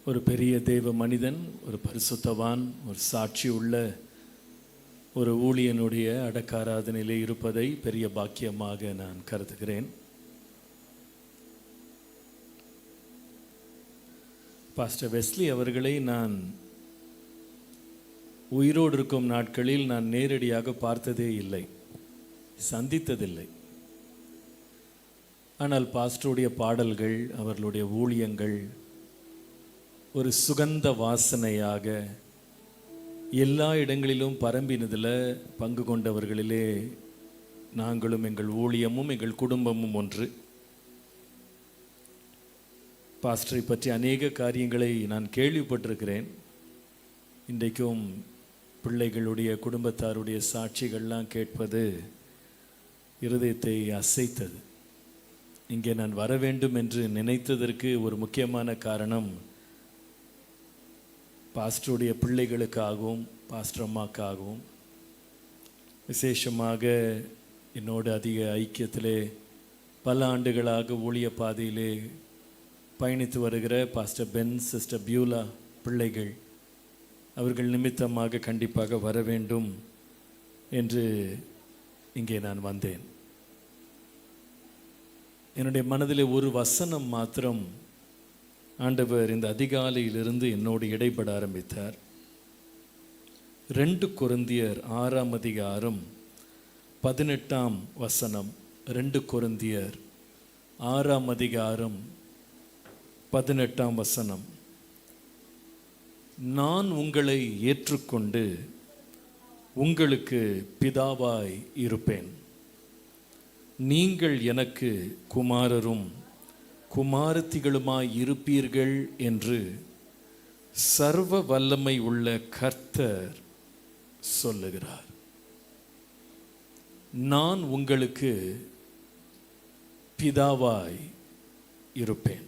ஒரு பெரிய தேவ மனிதன், ஒரு பரிசுத்தவான், ஒரு சாட்சி உள்ள ஒரு ஊழியனுடைய அடக்காராதனையிலே இருப்பதை பெரிய பாக்கியமாக நான் கருதுகிறேன். பாஸ்டர் வெஸ்லி அவர்களை நான் உயிரோடு இருக்கும் நாட்களில் நான் நேரடியாக பார்த்ததே இல்லை, சந்தித்ததில்லை. ஆனால் பாஸ்டருடைய பாடல்கள், அவர்களுடைய ஊழியங்கள் ஒரு சுகந்த வாசனையாக எல்லா இடங்களிலும் பரம்பினதில் பங்கு கொண்டவர்களிலே நாங்களும் எங்கள் ஊழியமும் எங்கள் குடும்பமும் ஒன்று. பாஸ்டரை பற்றி அநேக காரியங்களை நான் கேள்விப்பட்டிருக்கிறேன். இன்றைக்கும் பிள்ளைகளுடைய குடும்பத்தாருடைய சாட்சிகள்லாம் கேட்பது இருதயத்தை அசைத்தது. இங்கே நான் வர வேண்டும் என்று நினைத்ததற்கு ஒரு முக்கியமான காரணம், பாஸ்டருடைய பிள்ளைகளுக்காகவும் பாஸ்டர் அம்மாக்காகவும், விசேஷமாக என்னோடு அதிக ஐக்கியத்திலே பல ஆண்டுகளாக ஊழிய பாதையிலே பயணித்து வருகிற பாஸ்டர் பென், சிஸ்டர் பியூலா பிள்ளைகள், அவர்கள் நிமித்தமாக கண்டிப்பாக வர வேண்டும் என்று இங்கே நான் வந்தேன். என்னுடைய மனதிலே ஒரு வசனம் மாத்திரம் ஆண்டவர் இந்த அதிகாலையிலிருந்து என்னோடு இடைப்பட ஆரம்பித்தார். 2 கொரிந்தியர் 6ஆம் அதிகாரம் 18ஆம் வசனம். 2 கொரிந்தியர் 6ஆம் அதிகாரம் 18ஆம் வசனம். நான் உங்களை ஏற்றுக்கொண்டு உங்களுக்கு பிதாவாய் இருப்பேன், நீங்கள் எனக்கு குமாரரும் குமாரத்திகளுமாய் இருப்பீர்கள் என்று சர்வ வல்லமை உள்ள கர்த்தர் சொல்லுகிறார். நான் உங்களுக்கு பிதாவாய் இருப்பேன்.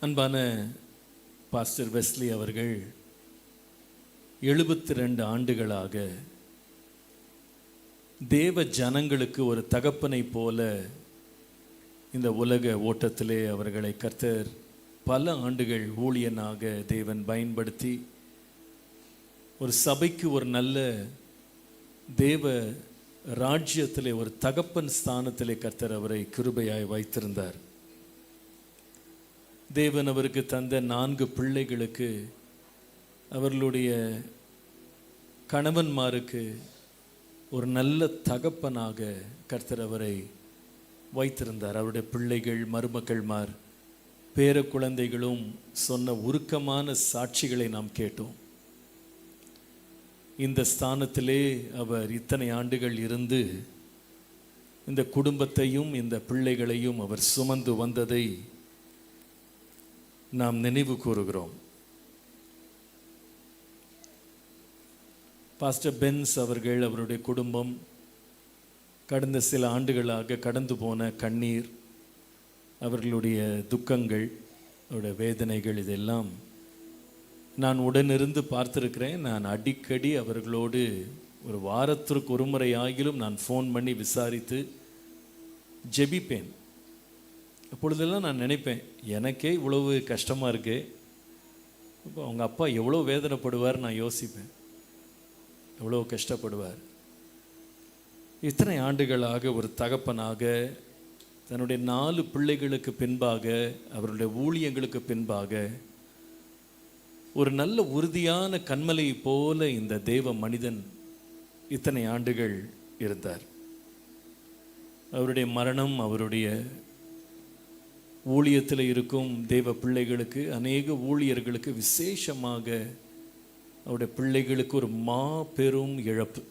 அன்பான பாஸ்டர் வெஸ்லி அவர்கள் 72 ஆண்டுகளாக தேவ ஜனங்களுக்கு ஒரு தகப்பனை போல இந்த உலக ஓட்டத்திலே அவர்களை கர்த்தர் பல ஆண்டுகள் ஊழியனாக தேவன் பயன்படுத்தி ஒரு சபைக்கு ஒரு நல்ல தேவ ராஜ்யத்திலே ஒரு தகப்பன் ஸ்தானத்திலே கர்த்தர் அவரை கிருபையாய் வைத்திருந்தார். தேவன் அவருக்கு தந்த 4 பிள்ளைகளுக்கு அவர்களுடைய கணவன்மாருக்கு ஒரு நல்ல தகப்பனாக கர்த்தர் அவரை வைத்திருந்தார். அவருடைய பிள்ளைகள், மருமக்கள்மார், பேர குழந்தைகளும் சொன்ன உருக்கமான சாட்சிகளை நாம் கேட்டோம். இந்த ஸ்தானத்திலே அவர் இத்தனை ஆண்டுகள் இருந்து இந்த குடும்பத்தையும் இந்த பிள்ளைகளையும் அவர் சுமந்து வந்ததை நாம் நினைவு கூறுகிறோம். பாஸ்டர் பென்ஸ் அவர்கள், அவருடைய குடும்பம் கடந்த சில ஆண்டுகளாக கடந்து போன கண்ணீர், அவர்களுடைய துக்கங்கள், அவருடைய வேதனைகள், இதெல்லாம் நான் உடனிருந்து பார்த்துருக்கிறேன். நான் அடிக்கடி அவர்களோடு ஒரு வாரத்திற்கு ஒரு முறை ஆகிலும் நான் ஃபோன் பண்ணி விசாரித்து ஜெபிப்பேன். அப்பொழுதெல்லாம் நான் நினைப்பேன், எனக்கே இவ்வளவு கஷ்டமாக இருக்கு, இப்போ அவங்க அப்பா எவ்வளோ வேதனைப்படுவார் நான் யோசிப்பேன். எவ்வளோ கஷ்டப்படுவார். இத்தனை ஆண்டுகளாக ஒரு தகப்பனாக தன்னுடைய 4 பிள்ளைகளுக்கு பின்பாக, அவருடைய ஊழியங்களுக்கு பின்பாக ஒரு நல்ல உறுதியான கண்மலை போல இந்த தேவ மனிதன் இத்தனை ஆண்டுகள் இருந்தார். அவருடைய மரணம் அவருடைய ஊழியத்தில் இருக்கும் தேவ பிள்ளைகளுக்கு, அநேக ஊழியர்களுக்கு, விசேஷமாக அவருடைய பிள்ளைகளுக்கு ஒரு மாபெரும் இழப்பு.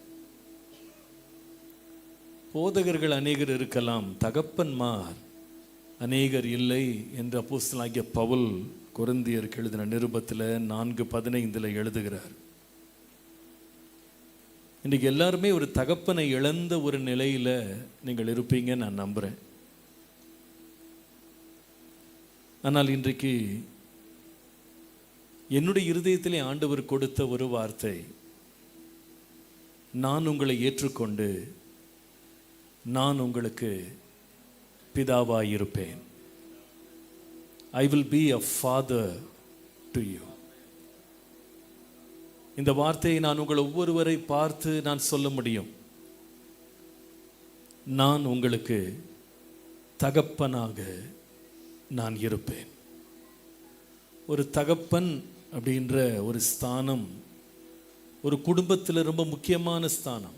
போதகர்கள் அநேகர் இருக்கலாம், தகப்பன்மார் அநேகர் இல்லை என்று அப்போஸ்தலனாகிய பவுல் கொரிந்தியருக்கு எழுதின நிருபத்தில் 4:15 எழுதுகிறார். இன்றைக்கு எல்லாருமே ஒரு தகப்பனை இழந்த ஒரு நிலையில் நீங்கள் இருப்பீங்க நான் நம்புகிறேன். ஆனால் இன்றைக்கு என்னுடைய இருதயத்திலே ஆண்டவர் கொடுத்த ஒரு வார்த்தை, நான் உங்களை ஏற்றுக்கொண்டு நான் உங்களுக்கு பிதாவாயிருப்பேன். I will be a father to you. இந்த வார்த்தையை நான் உங்கள் ஒவ்வொருவரை பார்த்து நான் சொல்ல முடியும். நான் உங்களுக்கு தகப்பனாக நான் இருப்பேன். ஒரு தகப்பன் அப்படின்ற ஒரு ஸ்தானம் ஒரு குடும்பத்தில் ரொம்ப முக்கியமான ஸ்தானம்,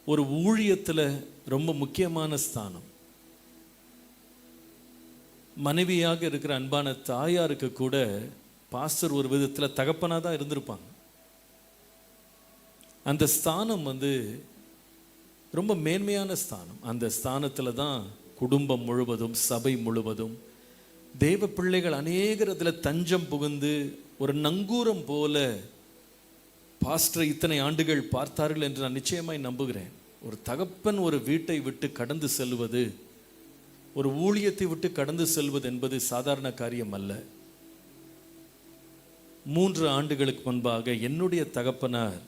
ஒரு ஊழியத்தில் ரொம்ப முக்கியமான ஸ்தானம். மனைவியாக இருக்கிற அன்பான தாயாருக்கு கூட பாஸ்டர் ஒரு விதத்தில் தகப்பனாக தான் இருந்திருப்பாங்க. அந்த ஸ்தானம் ரொம்ப மேன்மையான ஸ்தானம். அந்த ஸ்தானத்தில் தான் குடும்பம் முழுவதும், சபை முழுவதும் தேவ பிள்ளைகள் அநேகர் அதில் தஞ்சம் புகுந்து ஒரு நங்கூரம் போல பாஸ்டரை இத்தனை ஆண்டுகள் பார்த்தார்கள் என்று நான் நிச்சயமாய் நம்புகிறேன். ஒரு தகப்பன் ஒரு வீட்டை விட்டு கடந்து செல்வது, ஒரு ஊழியத்தை விட்டு கடந்து செல்வது என்பது சாதாரண காரியம் அல்ல. 3 ஆண்டுகளுக்கு முன்பாக என்னுடைய தகப்பனார்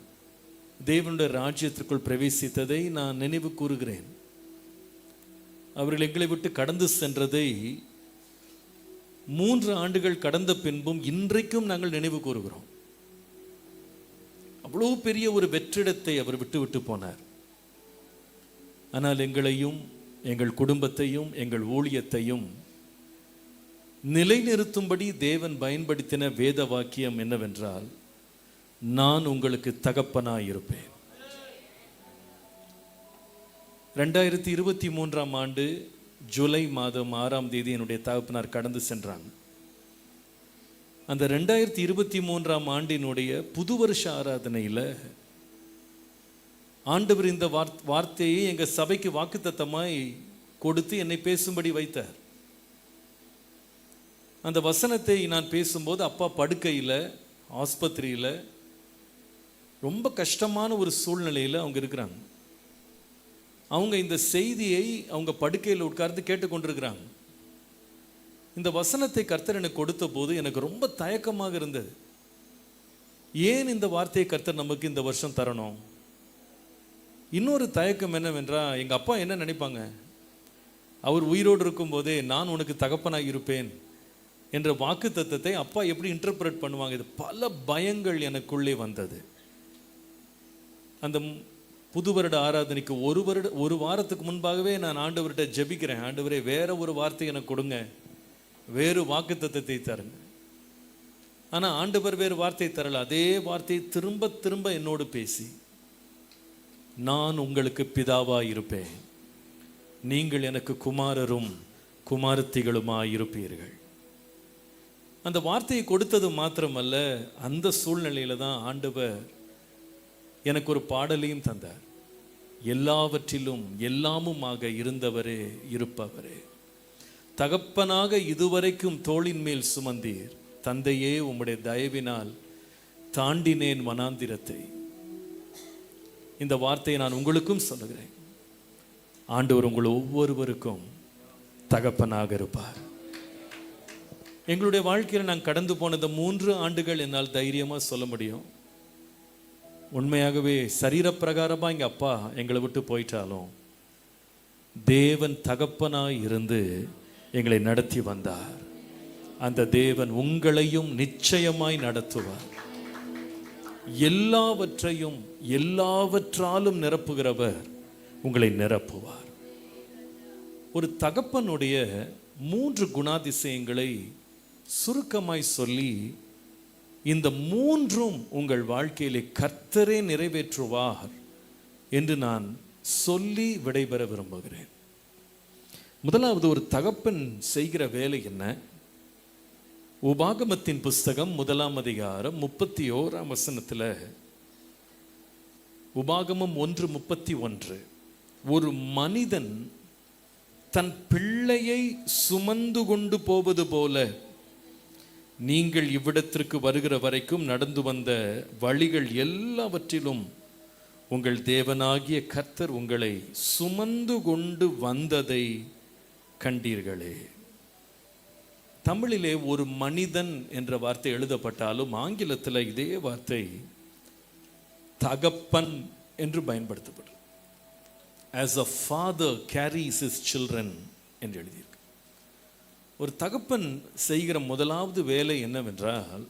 தேவனுடைய ராஜ்யத்திற்குள் பிரவேசித்ததை நான் நினைவு கூறுகிறேன். அவர்கள் எங்களை விட்டு கடந்து சென்றதை 3 ஆண்டுகள் கடந்த பின்பும் இன்றைக்கும் நாங்கள் நினைவு கூறுகிறோம். அவ்வளோ பெரிய ஒரு வெற்றிடத்தை அவர் விட்டு போனார். ஆனால் எங்களையும், எங்கள் குடும்பத்தையும், எங்கள் ஊழியத்தையும் நிலைநிறுத்தும்படி தேவன் பயன்படுத்தின வேத வாக்கியம் என்னவென்றால், நான் உங்களுக்கு தகப்பனாய் இருப்பேன். 2023ஆம் ஆண்டு ஜூலை மாதம் 6ஆம் தேதி என்னுடைய தகப்பனார் கடந்து சென்றாங்க. அந்த 2023ஆம் ஆண்டினுடைய புது வருஷ ஆராதனையில் ஆண்டவர் இந்த வார்த்தையை எங்கள் சபைக்கு வாக்குத்தத்தமாய் கொடுத்து என்னை பேசும்படி வைத்தார். அந்த வசனத்தை நான் பேசும்போது அப்பா படுக்கையில், ஆஸ்பத்திரியில், ரொம்ப கஷ்டமான ஒரு சூழ்நிலையில் அவங்க இருக்கிறாங்க. அவங்க இந்த செய்தியை அவங்க படுக்கையில் உட்கார்ந்து கேட்டுக்கொண்டிருக்கிறாங்க. இந்த வசனத்தை கர்த்தர் எனக்கு கொடுத்த போது எனக்கு ரொம்ப தயக்கமாக இருந்தது. ஏன் இந்த வார்த்தையை கர்த்தர் நமக்கு இந்த வருஷம் தரணும்? இன்னொரு தயக்கம் என்னவென்றால், எங்கள் அப்பா என்ன நினைப்பாங்க? அவர் உயிரோடு இருக்கும்போதே நான் உனக்கு தகப்பனாக இருப்பேன் என்ற வாக்கு தத்தத்தை அப்பா எப்படி இன்டர்பிரட் பண்ணுவாங்க? இது பல பயங்கள் எனக்குள்ளே வந்தது. அந்த புது வருட ஆராதனைக்கு ஒரு வாரத்துக்கு முன்பாகவே நான் ஆண்டவர்கிட்ட ஜெபிக்கிறேன், ஆண்டவரே வேற ஒரு வார்த்தை எனக்கு கொடுங்க, வேறு வாக்கு தத்தத்தை தருங்க. ஆனால் ஆண்டவர் வேறு வார்த்தை தரல. அதே வார்த்தையை திரும்ப திரும்ப என்னோடு பேசி, நான் உங்களுக்கு பிதாவாய் இருப்பேன், நீங்கள் எனக்கு குமாரரும் குமாரத்திகளுமாய் இருப்பீர்கள். அந்த வார்த்தையை கொடுத்தது மாத்திரமல்ல, அந்த சூழ்நிலையில தான் ஆண்டவர் எனக்கு ஒரு பாடலையும் தந்தார். எல்லாவற்றிலும் எல்லாமுமாக இருந்தவரே, இருப்பவரே, தகப்பனாக இதுவரைக்கும் தோளின் மேல் சுமந்தீர், தந்தையே உம்முடைய தயவினால் தாண்டினேன் வனாந்திரத்தை. இந்த வார்த்தையை நான் உங்களுக்கும் சொல்லுகிறேன். ஆண்டவர் உங்கள் ஒவ்வொருவருக்கும் தகப்பனாக இருப்பார். எங்களுடைய வாழ்க்கையில் நான் கடந்து போன இந்த 3 ஆண்டுகள் என்னால் தைரியமாக சொல்ல முடியும். உண்மையாகவே சரீரப்பிரகாரமாக எங்கள் அப்பா எங்களை விட்டு போயிட்டாலும் தேவன் தகப்பனாய் இருந்து எங்களை நடத்தி வந்தார். அந்த தேவன் உங்களையும் நிச்சயமாய் நடத்துவார். எல்லாவற்றையும் எல்லாவற்றாலும் நிரப்புகிறவர் உங்களை நிரப்புவார். ஒரு தகப்பனுடைய 3 குணாதிசயங்களை சுருக்கமாய் சொல்லி, இந்த 3ம் உங்கள் வாழ்க்கையிலே கர்த்தரே நிறைவேற்றுவார் என்று நான் சொல்லி விடைபெற விரும்புகிறேன். முதலாவது, ஒரு தகப்பன் செய்கிற வேலை என்ன? உபாகமத்தின் புஸ்தகம் 1ஆம் அதிகாரம் 31ஆம் வசனத்தில், உபாகமம் 1:31, ஒரு மனிதன் தன் பிள்ளையை சுமந்து கொண்டு போவது போல நீங்கள் இவ்விடத்திற்கு வருகிற வரைக்கும் நடந்து வந்த வழிகள் எல்லாவற்றிலும் உங்கள் தேவனாகிய கர்த்தர் உங்களை சுமந்து கொண்டு வந்ததை கண்டீர்களே. தமிழிலே ஒரு மனிதன் என்ற வார்த்தை எழுதப்பட்டாலும் ஆங்கிலத்தில் இதே வார்த்தை தகப்பன் என்று பயன்படுத்தப்படும். As a father carries his children என்று எழுதியிருக்கு. ஒரு தகப்பன் செய்கிற முதலாவது வேலை என்னவென்றால்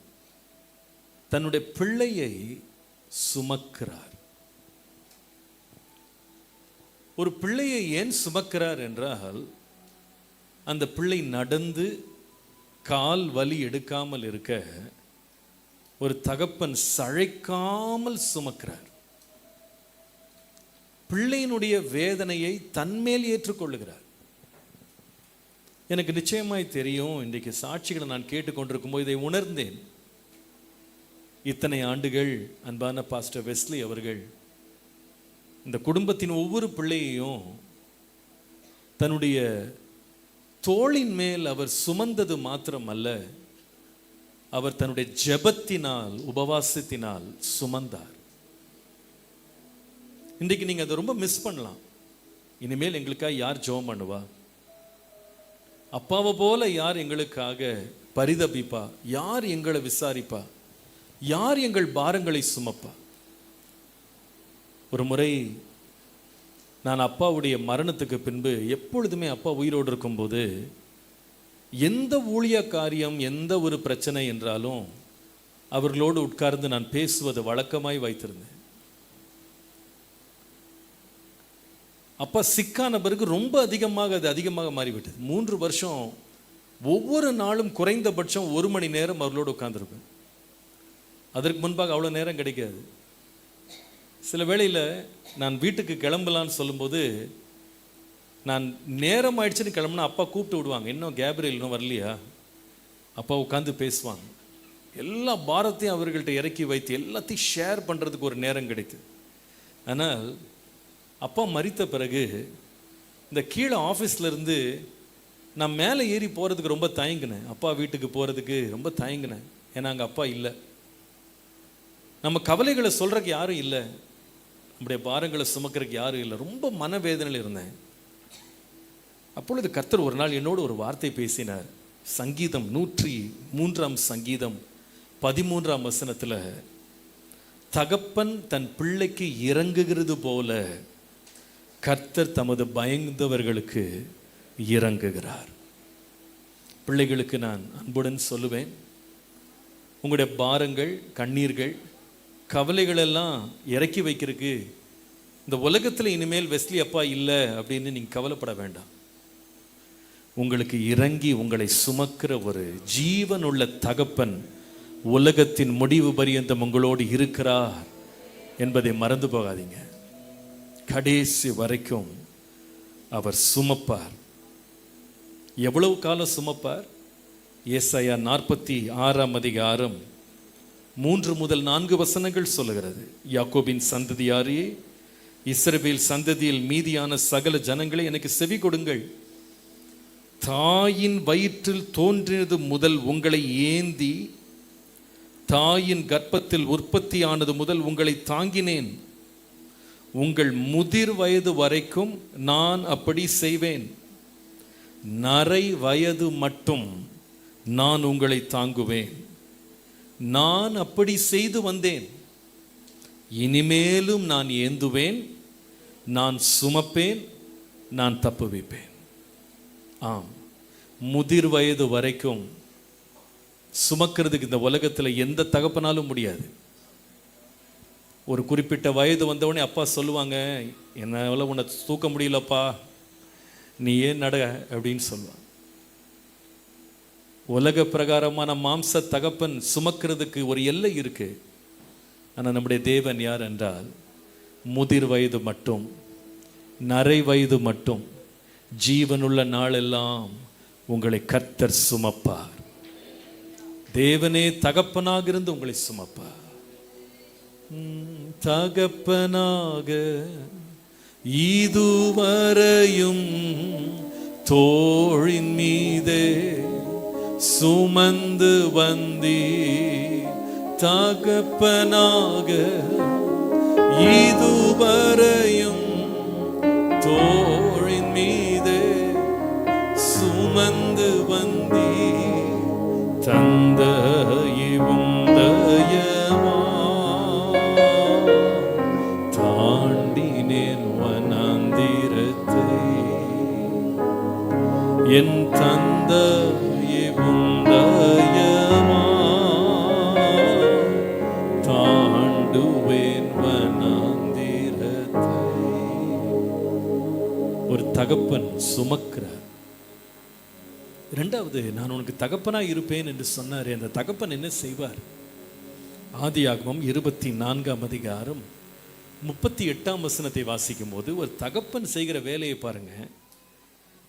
தன்னுடைய பிள்ளையை சுமக்கிறார். ஒரு பிள்ளையை ஏன் சுமக்கிறார் என்றால் அந்த பிள்ளை நடந்து கால் வலி எடுக்காமல் இருக்க ஒரு தகப்பன் சளைக்காமல் சுமக்கிறார். பிள்ளையினுடைய வேதனையை தன்மேல் ஏற்றுக்கொள்ளுகிறார். எனக்கு நிச்சயமாய் தெரியும், இன்றைக்கு சாட்சிகளை நான் கேட்டுக்கொண்டிருக்கும் போது இதை உணர்ந்தேன். இத்தனை ஆண்டுகள் அன்பான பாஸ்டர் வெஸ்லி அவர்கள் இந்த குடும்பத்தின் ஒவ்வொரு பிள்ளையையும் தன்னுடைய தோளின் மேல் அவர் சுமந்தது மாத்திரமல்ல, அவர் தன்னுடைய ஜெபத்தினால் உபவாசத்தினால் சுமந்தார். இன்றைக்கு நீங்க அதை ரொம்ப மிஸ் பண்ணலாம். இனிமேல் எங்களுக்காக யார் ஜெபம் பண்ணுவா? அப்பாவை போல யார் எங்களுக்காக பரிதபிப்பா? யார் எங்களை விசாரிப்பா? யார் எங்கள் பாரங்களை சுமப்பா? ஒரு முறை நான் அப்பாவுடைய மரணத்துக்கு பின்பு எப்பொழுதுமே அப்பா உயிரோடு இருக்கும்போது எந்த ஊழிய காரியம், எந்த ஒரு பிரச்சனை என்றாலும் அவர்களோடு உட்கார்ந்து நான் பேசுவது வழக்கமாய் வைத்திருந்தேன். அப்பா சிக்கான பிறகு ரொம்ப அதிகமாக மாறிவிட்டது. 3 வருஷம் ஒவ்வொரு நாளும் குறைந்தபட்சம் 1 மணி நேரம் அவர்களோடு உட்கார்ந்துருப்பேன். அதற்கு முன்பாக அவ்வளோ நேரம் கிடைக்காது. சில வேளையில் நான் வீட்டுக்கு கிளம்பலான்னு சொல்லும்போது நான் நேரம் ஆயிடுச்சுன்னு கிளம்புனா அப்பா கூப்பிட்டு விடுவாங்க. இன்னும் கேப்ரியல் இன்னும் வரலையா? அப்பா உட்காந்து பேசுவாங்க. எல்லா பாரத்தையும் அவர்கள்ட்ட இறக்கி வைத்து எல்லாத்தையும் ஷேர் பண்ணுறதுக்கு ஒரு நேரம் கிடைத்தது. ஆனால் அப்பா மரித்த பிறகு இந்த கீழே ஆஃபீஸ்லேருந்து நான் மேலே ஏறி போகிறதுக்கு ரொம்ப தயங்கினேன். அப்பா வீட்டுக்கு போகிறதுக்கு ரொம்ப தயங்கினேன். ஏன்னா அங்கே அப்பா இல்லை. நம்ம கவலைகளை சொல்கிறதுக்கு யாரும் இல்லை, நம்முடைய பாரங்களை சுமக்கிறதுக்கு யாரும் இல்லை. ரொம்ப மனவேதனையில் இருந்தேன். அப்பொழுது கர்த்தர் ஒரு நாள் என்னோடு ஒரு வார்த்தை பேசினார். சங்கீதம் 103 சங்கீதம் 13 வசனத்தில், தகப்பன் தன் பிள்ளைக்கு இறங்குகிறது போல கர்த்தர் தமது பயந்தவர்களுக்கு இறங்குகிறார். பிள்ளைகளுக்கு நான் அன்புடன் சொல்லுவேன், உங்களுடைய பாரங்கள், கண்ணீர்கள், கவலைகள் எல்லாம் இறக்கி வைக்கிறதுக்கு இந்த உலகத்தில் இனிமேல் வெஸ்லி அப்பா இல்லை அப்படின்னு நீங்கள் கவலைப்பட வேண்டாம். உங்களுக்கு இறங்கி உங்களை சுமக்கிற ஒரு ஜீவனுள்ள தகப்பன் உலகத்தின் முடிவு பரியந்தம் உங்களோடு இருக்கிறார் என்பதை மறந்து போகாதீங்க. கடைசி வரைக்கும் அவர் சுமப்பார். எவ்வளவு காலம் சுமப்பார்? ஏசாயா 46 அதிகாரம் 3 முதல் 4 வசனங்கள் சொல்லுகிறது. யாக்கோபின் சந்ததியாரே, இஸ்ரவேல் சந்ததியில் மீதியான சகல ஜனங்களே எனக்கு செவி கொடுங்கள். தாயின் வயிற்றில் தோன்றினது முதல் உங்களை ஏந்தி, தாயின் கர்ப்பத்தில் உற்பத்தியானது முதல் உங்களை தாங்கினேன். உங்கள் முதிர் வயது வரைக்கும் நான் அப்படி செய்வேன். நரை வயது மட்டும் நான் உங்களை தாங்குவேன். நான் அப்படி செய்து வந்தேன், இனிமேலும் நான் ஏந்துவேன், நான் சுமப்பேன், நான் தப்புவிப்பேன். ஆம், முதிர் வயது வரைக்கும் சுமக்கிறதுக்கு இந்த உலகத்தில் எந்த தகப்பனாலும் முடியாது. ஒரு குறிப்பிட்ட வயது வந்தவொடனே அப்பா சொல்லுவாங்க, என்னால் உன்னை தூக்க முடியலப்பா, நீ ஏன் நட அப்படின்னு சொல்லுவாங்க. உலக பிரகாரமான மாம்ச தகப்பன் சுமக்கிறதுக்கு ஒரு எல்லை இருக்கு. ஆனால் நம்முடைய தேவன் யார் என்றால், முதிர் வயது மட்டும், நரை வயது மட்டும், ஜீவனுள்ள நாளெல்லாம் உங்களை கர்த்தர் சுமப்பார். தேவனே தகப்பனாக இருந்து உங்களை சுமப்பார். தகப்பனாக இதுவரையும் தோளின் மீதே சுமந்து வந்தீ. தகப்பனாக இதுவரையும் தோளின் மீதே சுமந்து வந்தீ. தந்தையும் தயவா தாண்டினேன் வனாந்திரத்தை. என் தந்தையே உந்தயமா தாண்டுவேன் வனாந்திரத்தை. ஒரு தகப்பன் சுமக்கிறார். இரண்டாவது, நான் உனக்கு தகப்பனாய் இருப்பேன் என்று சொன்னார். அந்த தகப்பன் என்ன செய்வார்? ஆதியாகமம் 24ஆம் அதிகாரம் 38ஆம் வசனத்தை வாசிக்கும் போது ஒரு தகப்பன் செய்கிற வேலையை பாருங்க.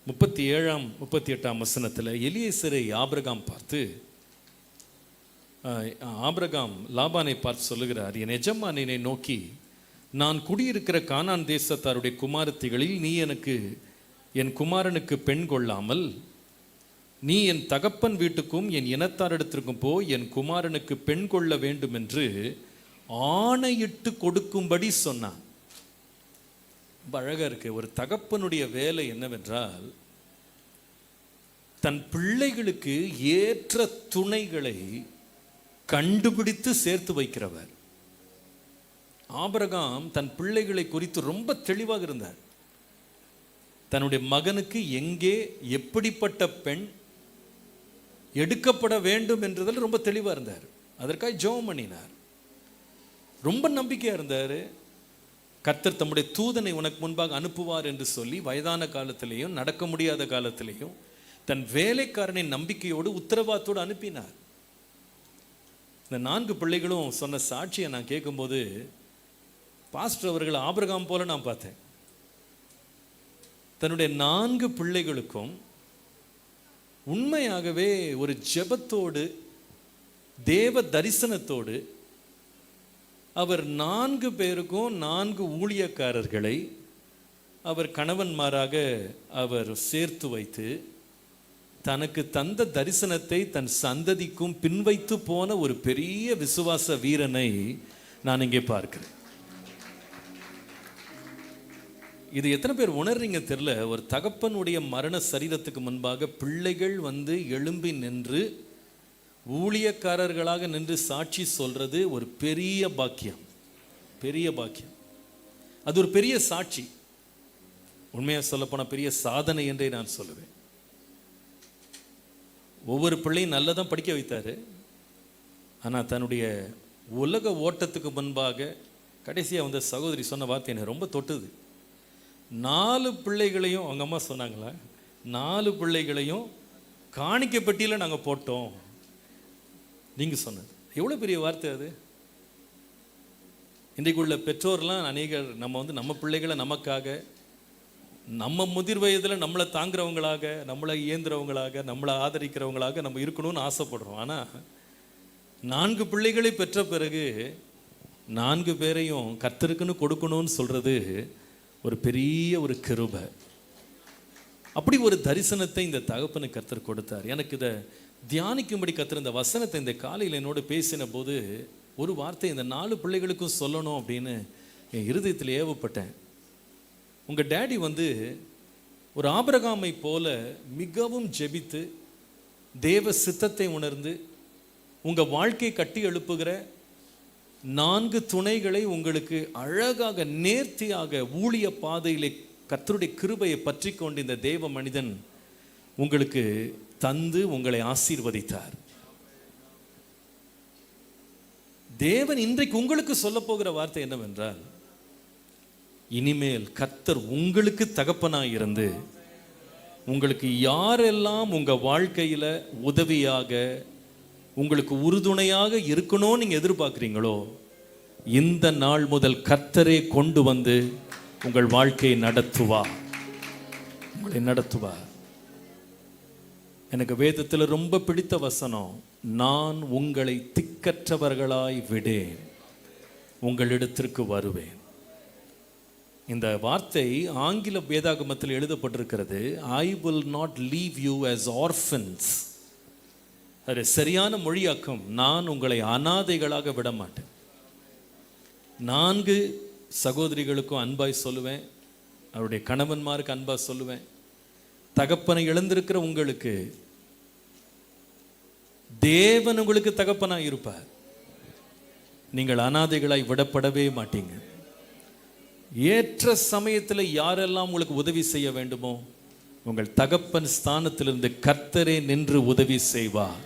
38ஆம் வசனத்தில் எலியேசரை ஆபிரகாம் பார்த்து, ஆபிரகாம் லாபானை பார்த்து சொல்லுகிறார், என் எஜமானை நோக்கி, நான் குடியிருக்கிற கானான் தேசத்தாருடைய குமாரத்திகளில் நீ எனக்கு என் குமாரனுக்கு பெண் கொள்ளாமல் நீ என் தகப்பன் வீட்டுக்கும் என் இனத்தாரிடத்திற்கும் போய் என் குமாரனுக்கு பெண் கொள்ள வேண்டும் என்று ஆணையிட்டு கொடுக்கும்படி சொன்னான். அழகா இருக்கு. ஒரு தகப்பனுடைய வேலை என்னவென்றால், தன் பிள்ளைகளுக்கு ஏற்ற துணைகளை கண்டுபிடித்து சேர்த்து வைக்கிறவர். ஆபிரகாம் தன் பிள்ளைகளை குறித்து ரொம்ப தெளிவாக இருந்தார். தன்னுடைய மகனுக்கு எங்கே எப்படிப்பட்ட பெண் எடுக்கப்பட வேண்டும் என்றதில் ரொம்ப தெளிவாக இருந்தார். அதற்காக ஜெபம் பண்ணினார். ரொம்ப நம்பிக்கையாக இருந்தார். கர்த்தர் தம்முடைய தூதனை உனக்கு முன்பாக அனுப்புவார் என்று சொல்லி வயதான காலத்திலேயும் நடக்க முடியாத காலத்திலேயும் தன் வேலைக்காரனை நம்பிக்கையோடு உத்தரவாதத்தோடு அனுப்பினார். இந்த 4 பிள்ளைகளும் சொன்ன சாட்சியை நான் கேட்கும்போது, பாஸ்டர் அவர்கள் ஆபிரகாம் போல நான் பார்த்தேன். தன்னுடைய 4 பிள்ளைகளுக்கும் உண்மையாகவே ஒரு ஜெபத்தோடு தேவ தரிசனத்தோடு அவர் 4 பேருக்கும் 4 ஊழியக்காரர்களை அவர் கணவன்மாராக அவர் சேர்த்து வைத்து தனக்கு தந்த தரிசனத்தை தன் சந்ததிக்கும் பின்வைத்து போன ஒரு பெரிய விசுவாச வீரனை நான் இங்கே பார்க்கிறேன். இது எத்தனை பேர் உணர்றீங்க தெரியல. ஒரு தகப்பனுடைய மரண சரீரத்துக்கு முன்பாக பிள்ளைகள் வந்து எழும்பி நின்று ஊழியக்காரர்களாக நின்று சாட்சி சொல்றது ஒரு பெரிய பாக்கியம், பெரிய பாக்கியம். அது ஒரு பெரிய சாட்சி. உண்மையாக சொல்லப்போனால் பெரிய சாதனை என்றே நான் சொல்லுவேன். ஒவ்வொரு பிள்ளையும் நல்லதான் படிக்க வைத்தார். ஆனால் தன்னுடைய உலக ஓட்டத்துக்கு முன்பாக கடைசியாக வந்த சகோதரி சொன்ன வார்த்தை என்னை ரொம்ப தொட்டுது. 4 பிள்ளைகளையும், அவங்க அம்மா சொன்னாங்களா, 4 பிள்ளைகளையும் காணிக்கை பெட்டியில் நாங்கள் போட்டோம். நீங்கள் சொன்னது எவ்வளோ பெரிய வார்த்தை அது. இன்றைக்கு உள்ள பெற்றோர்லாம் அநேகர் நம்ம பிள்ளைகளை நமக்காக, நம்ம முதிர் வயதில் நம்மளை தாங்குறவங்களாக, நம்மளை இயந்திரவங்களாக, நம்மளை ஆதரிக்கிறவங்களாக நம்ம இருக்கணும்னு ஆசைப்படுறோம். ஆனால் 4 பிள்ளைகளை பெற்ற பிறகு 4 பேரையும் கர்த்தருக்குன்னு கொடுக்கணும்னு சொல்கிறது ஒரு பெரிய ஒரு கிருபை. அப்படி ஒரு தரிசனத்தை இந்த தகப்பனுக்கு கர்த்தர் கொடுத்தார். எனக்கு இதை தியானிக்கும்படி கர்த்தர் இந்த வசனத்தை இந்த காலையில் என்னோடு பேசின போது ஒரு வார்த்தை இந்த 4 பிள்ளைகளுக்கும் சொல்லணும் அப்படின்னு என் இருதயத்தில் ஏவப்பட்டேன். உங்கள் டேடி வந்து ஒரு ஆபிரகாமை போல மிகவும் ஜெபித்து தேவ சித்தத்தை உணர்ந்து உங்கள் வாழ்க்கையை கட்டி எழுப்புகிற 4 துணைகளை உங்களுக்கு அழகாக நேர்த்தியாக ஊழிய பாதையிலே கர்த்தருடைய கிருபையை பற்றி கொண்டு இந்த தேவ மனிதன் உங்களுக்கு தந்து உங்களை ஆசீர்வதித்தார். தேவன் இன்றைக்கு உங்களுக்கு சொல்ல போகிற வார்த்தை என்னவென்றால், இனிமேல் கர்த்தர் உங்களுக்கு தகப்பனாய் இருந்து உங்களுக்கு யாரெல்லாம் உங்க வாழ்க்கையில உதவியாக உங்களுக்கு உறுதுணையாக இருக்கணும்னு நீங்க எதிர்பார்க்குறீங்களோ, இந்த நாள் முதல் கர்த்தரே கொண்டு வந்து உங்கள் வாழ்க்கையை உங்களை நடத்துவா. எனக்கு வேதத்தில் ரொம்ப பிடித்த வசனம், நான் உங்களை திக்கற்றவர்களாய் விடேன், உங்களிடத்திற்கு வருவேன். இந்த வார்த்தை ஆங்கில வேதாகமத்தில் எழுதப்பட்டிருக்கிறது, I will not leave you as orphans. அது சரியான மொழியாக்கம், நான் உங்களை அனாதைகளாக விட மாட்டேன். 4 சகோதரிகளுக்கும் அன்பாய் சொல்லுவேன், அவருடைய கணவன்மாருக்கு அன்பாய் சொல்லுவேன். தகப்பனை இழந்திருக்கிற உங்களுக்கு தேவன் உங்களுக்கு தகப்பனாய் இருப்பார். நீங்கள் அனாதைகளாய் விடப்படவே மாட்டீங்க. ஏற்ற சமயத்தில் யாரெல்லாம் உங்களுக்கு உதவி செய்ய வேண்டுமோ உங்கள் தகப்பன் ஸ்தானத்திலிருந்து கர்த்தரே நின்று உதவி செய்வார்.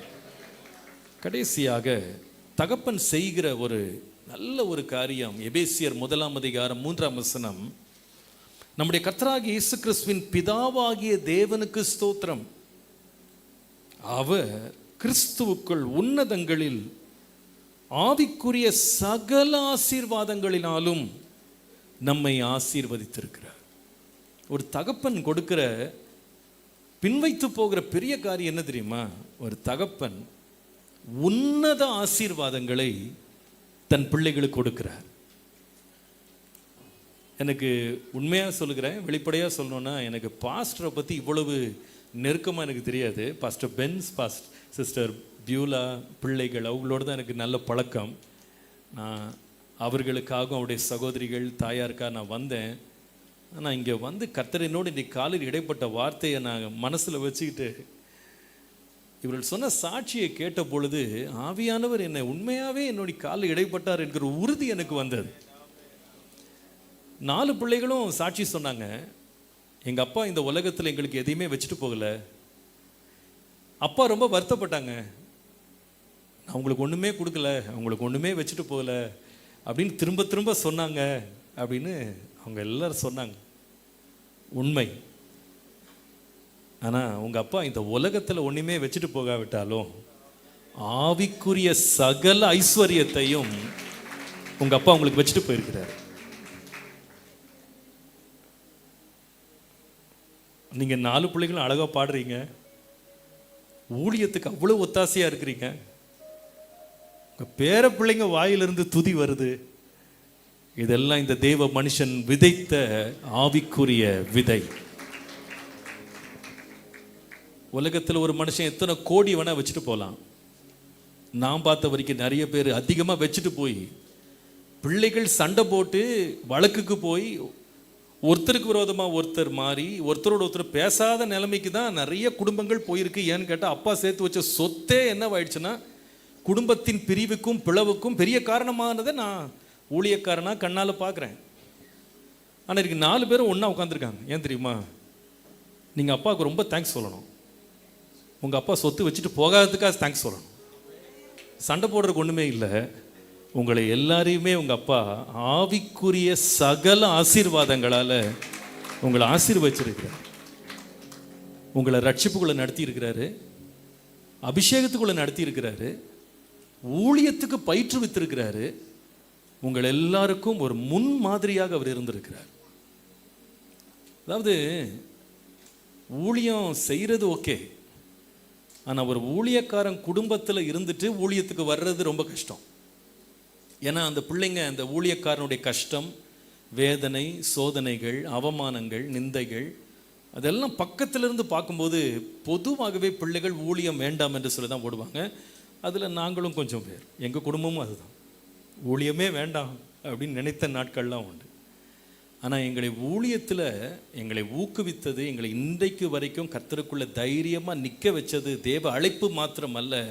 கடைசியாக தகப்பன் செய்கிற ஒரு நல்ல ஒரு காரியம், எபேசியர் 1:3 நம்முடைய கர்த்தராகிய இயேசு கிறிஸ்துவின் பிதாவாகிய தேவனுக்கு ஸ்தோத்திரம், அவர் கிறிஸ்துவுக்குள் உன்னதங்களில் ஆவிக்குரிய சகல ஆசீர்வாதங்களினாலும் நம்மை ஆசீர்வதித்திருக்கிறார். ஒரு தகப்பன் கொடுக்கிற பின்வைத்து போகிற பெரிய காரியம் என்ன தெரியுமா? ஒரு தகப்பன் உன்னத ஆசீர்வாதங்களை தன் பிள்ளைகளுக்கு கொடுக்கிறார். எனக்கு உண்மையாக சொல்லுகிறேன், வெளிப்படையாக சொல்லணும்னா, எனக்கு பாஸ்டரை பற்றி இவ்வளவு நெருக்கமாக எனக்கு தெரியாது. பாஸ்டர் பென்ஸ், சிஸ்டர் பியூலா பிள்ளைகள், அவங்களோட தான் எனக்கு நல்ல பழக்கம். நான் அவர்களுக்காகவும் அவருடைய சகோதரிகள் தாயாருக்காக நான் வந்தேன். ஆனால் இங்கே வந்து கர்த்தரினோடு இன்றைக்கு காலையில் இடைப்பட்ட வார்த்தையை நான் மனசில் வச்சுக்கிட்டு இவர்கள் சொன்ன சாட்சியை கேட்ட பொழுது ஆவியானவர் என்னை உண்மையாகவே என்னுடைய காலில் இடைப்பட்டார் என்கிற உறுதி எனக்கு வந்தது. 4 பிள்ளைகளும் சாட்சி சொன்னாங்க, எங்கள் அப்பா இந்த உலகத்தில் எங்களுக்கு எதையுமே வச்சுட்டு போகலை. அப்பா ரொம்ப வருத்தப்பட்டாங்க, நான் உங்களுக்கு ஒன்றுமே கொடுக்கல, அவங்களுக்கு ஒன்றுமே வச்சுட்டு போகல அப்படின்னு திரும்ப திரும்ப சொன்னாங்க அப்படின்னு அவங்க எல்லாரும் சொன்னாங்க. உண்மை. ஆனால் உங்கள் அப்பா இந்த உலகத்தில் ஒன்றுமே வச்சுட்டு போகாவிட்டாலும் ஆவிக்குரிய சகல ஐஸ்வர்யத்தையும் உங்கள் அப்பா உங்களுக்கு வச்சுட்டு போயிருக்கிறார். நீங்கள் 4 பிள்ளைகளும் அழகாக பாடுறீங்க, ஊழியத்துக்கு அவ்வளோ ஒத்தாசையாக இருக்கிறீங்க, உங்கள் பேர பிள்ளைங்க வாயிலிருந்து துதி வருது. இதெல்லாம் இந்த தேவ மனுஷன் விதைத்த ஆவிக்குரிய விதை. உலகத்தில் ஒரு மனுஷன் எத்தனை கோடி வேணா வச்சுட்டு போகலாம். நான் பார்த்த வரைக்கும் நிறைய பேர் அதிகமாக வச்சுட்டு போய் பிள்ளைகள் சண்டை போட்டு வழக்குக்கு போய் ஒருத்தருக்கு விரோதமாக ஒருத்தர் மாறி ஒருத்தரோட ஒருத்தர் பேசாத நிலைமைக்கு தான் நிறைய குடும்பங்கள் போயிருக்கு. ஏன்னு கேட்டால் அப்பா சேர்த்து வச்ச சொத்தே என்னவாயிடுச்சுன்னா குடும்பத்தின் பிரிவுக்கும் பிளவுக்கும் பெரிய காரணமானதை நான் ஊழியக்காரனாக கண்ணால் பார்க்குறேன். ஆனால் இதுக்கு 4 பேரும் ஒன்றா உட்காந்துருக்காங்க. ஏன் தெரியுமா? நீங்கள் அப்பாவுக்கு ரொம்ப தேங்க்ஸ் சொல்லணும். உங்கள் அப்பா சொத்து வச்சுட்டு போகாததுக்காக தேங்க்ஸ் சொல்லணும். சண்டை போடுறதுக்கு ஒன்றுமே இல்லை. உங்களை எல்லாரையுமே உங்கள் அப்பா ஆவிக்குரிய சகல ஆசீர்வாதங்களால் உங்களை ஆசீர்வச்சிருக்கிறார். உங்களை ரட்சிப்புக்குள்ளே நடத்தி இருக்கிறாரு, அபிஷேகத்துக்குள்ளே நடத்தி இருக்கிறாரு, ஊழியத்துக்கு பயிற்றுவித்திருக்கிறாரு. உங்கள் எல்லாருக்கும் ஒரு முன் மாதிரியாக அவர் இருந்திருக்கிறார். அதாவது ஊழியம் செய்கிறது ஓகே, ஆனால் ஒரு ஊழியக்காரன் குடும்பத்தில் இருந்துட்டு ஊழியத்துக்கு வர்றது ரொம்ப கஷ்டம். ஏன்னா அந்த பிள்ளைங்க அந்த ஊழியக்காரனுடைய கஷ்டம், வேதனை, சோதனைகள், அவமானங்கள், நிந்தைகள் அதெல்லாம் பக்கத்திலிருந்து பார்க்கும்போது பொதுவாகவே பிள்ளைகள் ஊழியம் வேண்டாம் என்று சொல்லி தான் ஓடுவாங்க. அதில் நாங்களும் கொஞ்சம் பேர், எங்கள் குடும்பமும் அதுதான், ஊழியமே வேண்டாம் அப்படின்னு நினைத்த நாட்கள்லாம் உண்டு. ஆனால் எங்களை ஊழியத்தில் எங்களை ஊக்குவித்தது, எங்களை இன்றைக்கு வரைக்கும் கர்த்தருக்குள்ள தைரியமாக நிற்க வச்சது தேவ அழைப்பு மாத்திரம் அல்ல,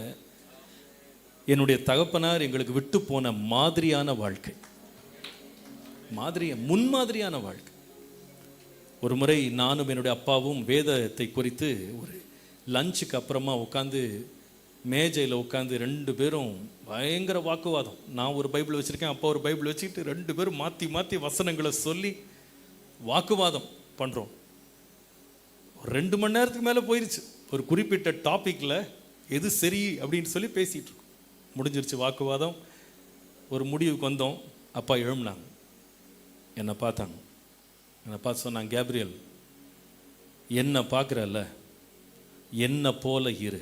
என்னுடைய தகப்பனார் எங்களுக்கு விட்டு போன மாதிரியான வாழ்க்கை, முன்மாதிரியான வாழ்க்கை. ஒரு முறை நானும் என்னுடைய அப்பாவும் வேதத்தை குறித்து ஒரு லஞ்சுக்கு அப்புறமா உட்காந்து மேஜையில் உட்காந்து 2 பேரும் பயங்கர வாக்குவாதம். நான் ஒரு பைபிள் வச்சுருக்கேன், அப்பா ஒரு பைபிள் வச்சுக்கிட்டு 2 பேரும் மாற்றி மாற்றி வசனங்களை சொல்லி வாக்குவாதம் பண்ணுறோம். 2 மணி நேரத்துக்கு மேலே போயிடுச்சு. ஒரு குறிப்பிட்ட டாப்பிக்கில் எது சரி அப்படின்னு சொல்லி பேசிகிட்டு இருக்கோம். முடிஞ்சிருச்சு வாக்குவாதம். ஒரு முடிவுக்கு வந்தோம். அப்பா எழும்பினாங்க, என்னை பார்த்தாங்க. என்னை பார்த்து சொன்னாங்க, கேப்ரியல், என்னை பார்க்குறல்ல, என்னை போல இரு.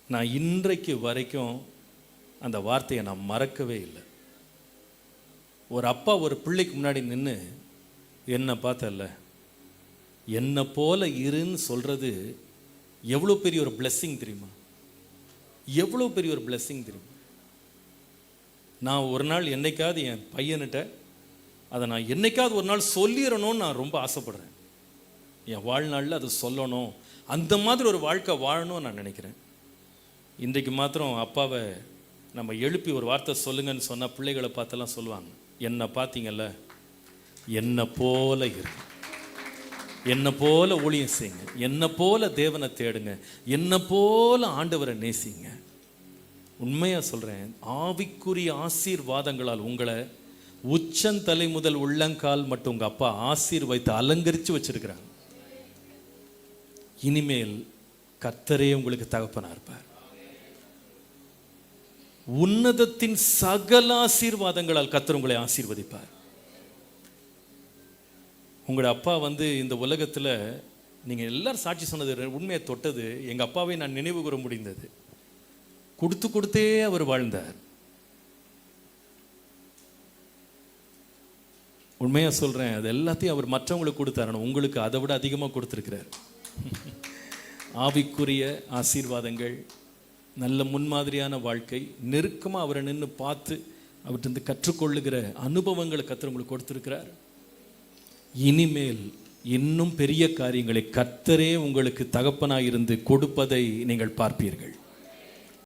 நான் இன்றைக்கு வரைக்கும் அந்த வார்த்தையை நான் மறக்கவே இல்லை. ஒரு அப்பா ஒரு பிள்ளைக்கு முன்னாடி நின்று என்னை பார்த்தல்ல, என்னை போல இருன்னு சொல்கிறது எவ்வளோ பெரிய ஒரு பிளெஸ்ஸிங் தெரியுமா? எவ்வளோ பெரிய ஒரு பிளெஸ்ஸிங் தெரியுமா? நான் ஒரு நாள் என்னைக்காவது என் பையன்கிட்ட அதை நான் என்னைக்காவது ஒரு நாள் சொல்லிடணும்னு நான் ரொம்ப ஆசைப்படுறேன். என் வாழ்நாளில் அதை சொல்லணும், அந்த மாதிரி ஒரு வாழ்க்கை வாழணும்னு நான் நினைக்கிறேன். இன்றைக்கு மாத்திரம் அப்பாவை நம்ம எழுப்பி ஒரு வார்த்தை சொல்லுங்கன்னு சொன்னால் பிள்ளைகளை பார்த்தெல்லாம் சொல்லுவாங்க, என்னை பார்த்தீங்கல்ல, என்னை போல இரு. என்னை போல ஊழியம் செய்யுங்க, என்னை போல தேவனை தேடுங்க, என்னை போல ஆண்டவரை நேசிங்க. உண்மையா சொல்றேன், ஆவிக்குரிய ஆசீர்வாதங்களால் உங்களை உச்சந்தலை முதல் உள்ளங்கால் மட்டும் உங்க அப்பா ஆசீர்வைத்து அலங்கரித்து வச்சிருக்கிறாங்க. இனிமேல் கர்த்தரே உங்களுக்கு தகப்பனா இருப்பார். உன்னதத்தின் சகல ஆசீர்வாதங்களால் கர்த்தர் உங்களை ஆசீர்வதிப்பார். உங்களோட அப்பா இந்த உலகத்தில் நீங்கள் எல்லாரும் சாட்சி சொன்னது உண்மையை தொட்டது. எங்கள் அப்பாவை நான் நினைவு கூற முடிந்தது. கொடுத்து கொடுத்தே அவர் வாழ்ந்தார். உண்மையாக சொல்கிறேன், அது எல்லாத்தையும் அவர் மற்றவங்களுக்கு கொடுத்தார். உங்களுக்கு அதை விட அதிகமாக கொடுத்துருக்கிறார். ஆவிக்குரிய ஆசீர்வாதங்கள், நல்ல முன்மாதிரியான வாழ்க்கை, நெருக்கமாக அவரை நின்று பார்த்து அவர்கிட்ட கற்றுக்கொள்ளுகிற அனுபவங்களை கர்த்தர் உங்களுக்கு கொடுத்துருக்கிறார். இனிமேல் இன்னும் பெரிய காரியங்களை கர்த்தரே உங்களுக்கு தகப்பனாய் இருந்து கொடுப்பதை நீங்கள் பார்ப்பீர்கள்.